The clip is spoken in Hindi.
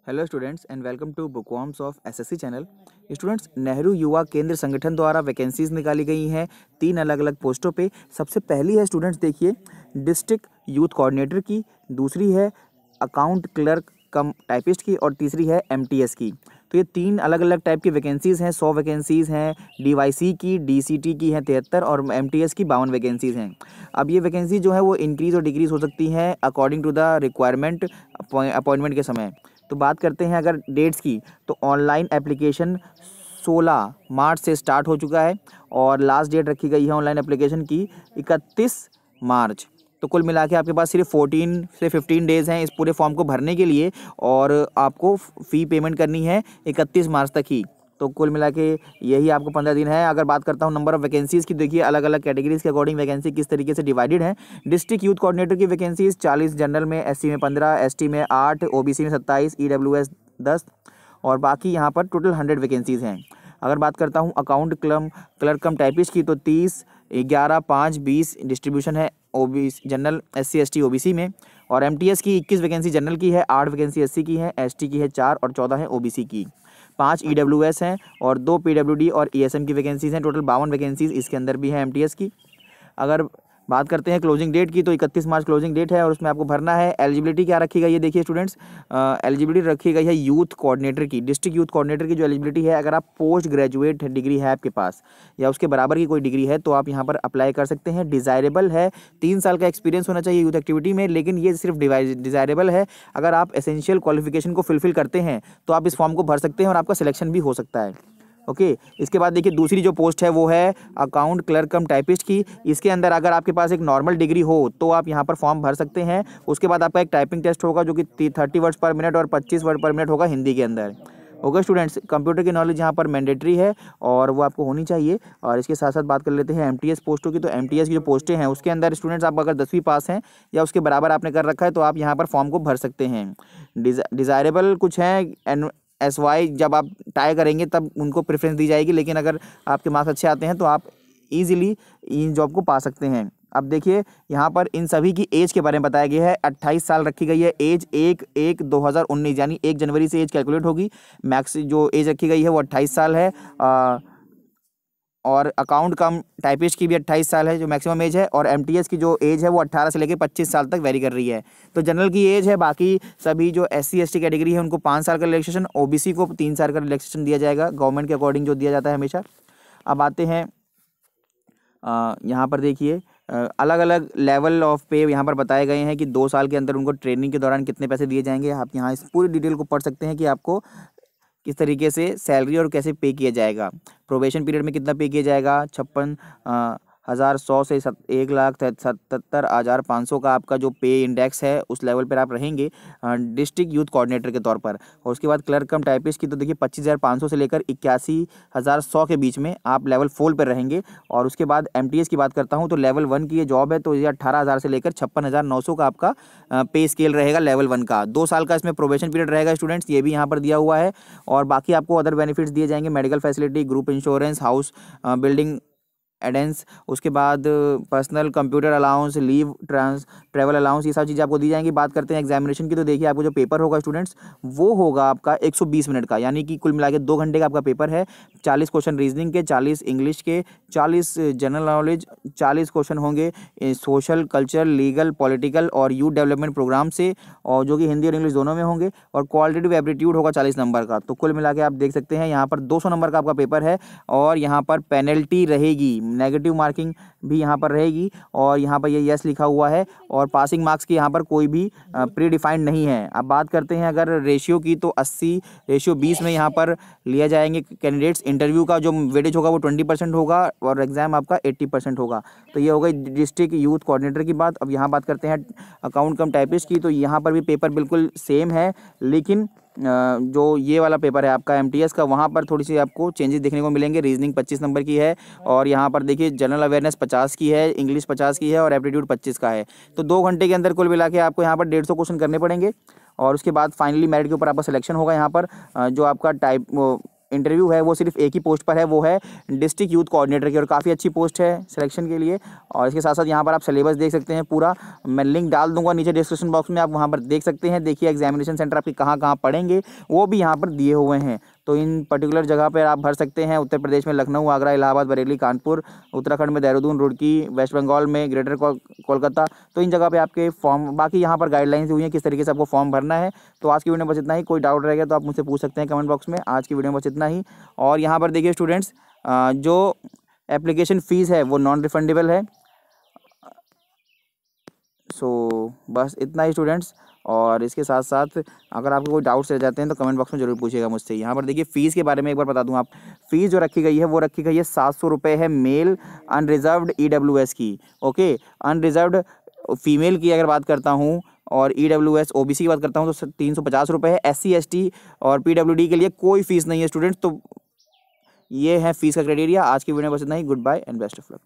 Hello students and welcome to Bookworms of SSC channel. Students, Nehru Yuva Kendra संगठन द्वारा वैकेंसीज निकाली गई हैं 3 अलग अलग पोस्टों पे। सबसे पहली है स्टूडेंट्स देखिए डिस्ट्रिक्ट यूथ कोऑर्डिनेटर की, दूसरी है अकाउंट क्लर्क कम टाइपिस्ट की और तीसरी है एमटीएस की। तो ये 3 अलग अलग टाइप की वैकेंसीज़ हैं। 100 वैकेंसीज़ हैं डीवाईसी की, डीसीटी की हैं 73 और एमटीएस की 52 वैकेंसीज़ हैं। अब ये वैकेंसी जो है वो इंक्रीज़ और डिक्रीज़ हो सकती हैं according to the requirement appointment के समय। तो बात करते हैं अगर डेट्स की, तो ऑनलाइन एप्लीकेशन 16 मार्च से स्टार्ट हो चुका है और लास्ट डेट रखी गई है ऑनलाइन एप्लीकेशन की 31 मार्च। तो कुल मिला के आपके पास सिर्फ 14 से 15 डेज़ हैं इस पूरे फॉर्म को भरने के लिए और आपको फ़ी पेमेंट करनी है 31 मार्च तक ही। तो कुल मिला के यही आपको 15 दिन है। अगर बात करता हूँ नंबर ऑफ़ वैकेंसीज़ की, देखिए अलग अलग कैटेगरीज़ के अकॉर्डिंग वैकेंसी किस तरीके से डिवाइडेड है। डिस्ट्रिक्ट यूथ कोऑर्डिनेटर की वैकेंसीज़ 40, जनरल में, एससी में 15, एसटी में 8, ओबीसी में 27, ईडब्ल्यूएस 10 और बाकी यहाँ पर टोटल 100 वैकेंसीज़ हैं। अगर बात करता हूँ अकाउंट क्लर्क कम टाइपिस्ट की, तो 30, 11, 5, 20 डिस्ट्रीब्यूशन है OBC, general, SC, ST, OBC में। और एमटीएस की 21 वैकेंसी जनरल की है, 8 वैकेंसी एससी की है, एसटी की है 4 और 14 है ओबीसी की। 5 ईडब्ल्यूएस हैं और 2 पीडब्ल्यूडी और ईएसएम की वैकेंसीज़ हैं। टोटल 52 वैकेंसीज़ इसके अंदर भी है एमटीएस की। अगर बात करते हैं क्लोजिंग डेट की, तो 31 मार्च क्लोजिंग डेट है और उसमें आपको भरना है। एलिजिबिलिटी क्या रखी गई है, देखिए स्टूडेंट्स, एलिजिबिलिटी रखी गई है यूथ कोऑर्डिनेटर की, डिस्ट्रिक्ट यूथ कोऑर्डिनेटर की जो एलिजिबिलिटी है, अगर आप पोस्ट ग्रेजुएट डिग्री है आपके पास या उसके बराबर की कोई डिग्री है तो आप यहाँ पर अप्लाई कर सकते हैं। डिज़ायरेबल है, 3 साल का एक्सपीरियंस होना चाहिए यूथ एक्टिविटी में, लेकिन ये सिर्फ डिज़ायरेबल है। अगर आप एसेंशियल क्वालिफिकेशन को फुलफिल करते हैं तो आप इस फॉर्म को भर सकते हैं और आपका सिलेक्शन भी हो सकता है। ओके इसके बाद देखिए दूसरी जो पोस्ट है वो है अकाउंट क्लर्क कम टाइपिस्ट की। इसके अंदर अगर आपके पास एक नॉर्मल डिग्री हो तो आप यहाँ पर फॉर्म भर सकते हैं। उसके बाद आपका एक टाइपिंग टेस्ट होगा जो कि 30 वर्ड्स पर मिनट और 25 वर्ड पर मिनट होगा हिंदी के अंदर। ओके स्टूडेंट्स, कंप्यूटर की नॉलेज यहाँ पर मैंडेटरी है और वो आपको होनी चाहिए। और इसके साथ साथ बात कर लेते हैं एमटीएस पोस्टों की। तो एमटीएस की जो पोस्टें हैं उसके अंदर स्टूडेंट्स आप अगर 10वीं पास हैं या उसके बराबर आपने कर रखा है तो आप यहाँ पर फॉर्म को भर सकते हैं। डिज़ायरेबल कुछ हैं, SY जब आप टाई करेंगे तब उनको प्रेफरेंस दी जाएगी, लेकिन अगर आपके मार्क्स अच्छे आते हैं तो आप इजीली इन जॉब को पा सकते हैं। अब देखिए यहाँ पर इन सभी की एज के बारे में बताया गया है। 28 साल रखी गई है एज, 1/1/2019 यानी 1 जनवरी से एज कैलकुलेट होगी। मैक्स जो एज रखी गई है वो 28 साल है। और अकाउंट कम टाइपिस्ट की भी 28 साल है जो मैक्सिमम एज है। और एमटीएस की जो एज है वो 18 से लेकर 25 साल तक वेरी कर रही है। तो जनरल की एज है, बाकी सभी जो एससी एसटी कैटेगरी है उनको 5 साल का रिलैक्सेशन, ओबीसी को 3 साल का रिलैक्सेशन दिया जाएगा गवर्नमेंट के अकॉर्डिंग जो दिया जाता है हमेशा। अब आते हैं यहाँ पर देखिए अलग अलग लेवल ऑफ पे यहाँ पर बताए गए हैं कि 2 साल के अंदर उनको ट्रेनिंग के दौरान कितने पैसे दिए जाएंगे। आप यहाँ इस पूरी डिटेल को पढ़ सकते हैं कि आपको किस तरीके से सैलरी और कैसे पे किया जाएगा। प्रोबेशन पीरियड में कितना पे किया जाएगा, 56,100 से 1,77,500 का आपका जो पे इंडेक्स है उस लेवल पर आप रहेंगे डिस्ट्रिक्ट यूथ कोऑर्डिनेटर के तौर पर। और उसके बाद क्लर्क कम टाइपिस्ट की तो देखिए 25,500 से लेकर 81,100 के बीच में आप लेवल 4 पर रहेंगे। और उसके बाद एमटीएस की बात करता हूँ तो लेवल 1 की ये जॉब है तो ये 18,000 से लेकर 56,900 का आपका पे स्केल रहेगा लेवल 1 का। 2 साल का इसमें प्रोबेशन पीरियड रहेगा स्टूडेंट्स, ये भी यहाँ पर दिया हुआ है। और बाकी आपको अदर बेनिफिट्स दिए जाएंगे, medical facility, group insurance, house building advance, उसके बाद personal computer allowance, leave travel allowance, ये सब चीज़ें आपको दी जाएंगी। बात करते हैं एग्जामिनेशन की, तो देखिए आपको जो पेपर होगा स्टूडेंट्स वो होगा आपका 120 मिनट का, यानी कि कुल मिला के 2 घंटे का आपका पेपर है। 40 क्वेश्चन रीजनिंग के, 40 इंग्लिश के, 40 जनरल नॉलेज, 40 क्वेश्चन होंगे सोशल, कल्चर, लीगल, पॉलिटिकल और यूथ डेवलपमेंट प्रोग्राम से, और जो कि हिंदी और इंग्लिश दोनों में होंगे। और क्वालिटेटिव एप्टीट्यूड होगा 40 नंबर का। तो कुल मिला के आप देख सकते हैं यहाँ पर 200 नंबर का आपका पेपर है। और यहाँ पर पेनल्टी रहेगी, नेगेटिव मार्किंग भी यहाँ पर रहेगी। और यहाँ पर ये यस लिखा हुआ है। और पासिंग मार्क्स की यहाँ पर कोई भी प्री डिफाइंड नहीं है। अब बात करते हैं अगर रेशियो की, तो 80:20 में यहाँ पर लिया जाएंगे कैंडिडेट्स। इंटरव्यू का जो वेटेज होगा वो 20% होगा और एग्जाम आपका 80% होगा। तो ये हो गई डिस्ट्रिक्ट यूथ कोऑर्डिनेटर की बात। अब यहाँ बात करते हैं अकाउंट कम टाइपिस्ट की, तो यहाँ पर भी पेपर बिल्कुल सेम है, लेकिन जो ये वाला पेपर है आपका एमटीएस का, वहाँ पर थोड़ी सी आपको चेंजेस देखने को मिलेंगे। रीजनिंग 25 नंबर की है और यहाँ पर देखिए जनरल अवेयरनेस 50 की है, इंग्लिश 50 की है और एप्टीट्यूड 25 का है। तो 2 घंटे के अंदर कुल मिला के आपको यहाँ पर 150 क्वेश्चन करने पड़ेंगे। और उसके बाद फाइनली मेरिट के ऊपर आपका सिलेक्शन होगा। यहाँ पर जो आपका इंटरव्यू है वो सिर्फ एक ही पोस्ट पर है, वो है डिस्ट्रिक्ट यूथ कोऑर्डिनेटर की, और काफ़ी अच्छी पोस्ट है सिलेक्शन के लिए। और इसके साथ साथ यहाँ पर आप सिलेबस देख सकते हैं पूरा, मैं लिंक डाल दूंगा नीचे डिस्क्रिप्शन बॉक्स में, आप वहाँ पर देख सकते हैं। देखिए एग्जामिनेशन सेंटर आपके कहाँ कहाँ पड़ेंगे वो भी यहाँ पर दिए हुए हैं, तो इन पर्टिकुलर जगह पर आप भर सकते हैं। उत्तर प्रदेश में लखनऊ, आगरा, इलाहाबाद, बरेली, कानपुर, उत्तराखंड में देहरादून, रुड़की, वेस्ट बंगाल में ग्रेटर कोलकाता, तो इन जगह पे आपके फॉर्म, बाकी यहाँ पर गाइडलाइंस दी हुई हैं किस तरीके से आपको फॉर्म भरना है। तो आज की वीडियो में बस इतना ही, कोई डाउट रहेगा तो आप मुझसे पूछ सकते हैं कमेंट बॉक्स में। आज की वीडियो में बस इतना ही। और यहाँ पर देखिए स्टूडेंट्स, जो एप्लीकेशन फ़ीस है वो नॉन रिफंडेबल है। सो बस इतना ही स्टूडेंट्स। और इसके साथ साथ अगर आपको कोई डाउट्स रह जाते हैं तो कमेंट बॉक्स में ज़रूर पूछिएगा मुझसे। यहाँ पर देखिए फ़ीस के बारे में एक बार बता दूँ, आप फ़ीस जो रखी गई है वो रखी गई है 700 रुपये है मेल अनरिजर्व्ड EWS की। ओके, अनरिजर्व्ड फीमेल की अगर बात करता हूँ और EWS OBC की बात करता हूँ तो 350 रुपये है। SC ST और PWD के लिए कोई फ़ीस नहीं है स्टूडेंट्स। तो ये है फ़ीस का क्राइटेरिया। आज की वीडियो में बस इतना ही। Goodbye and best of luck.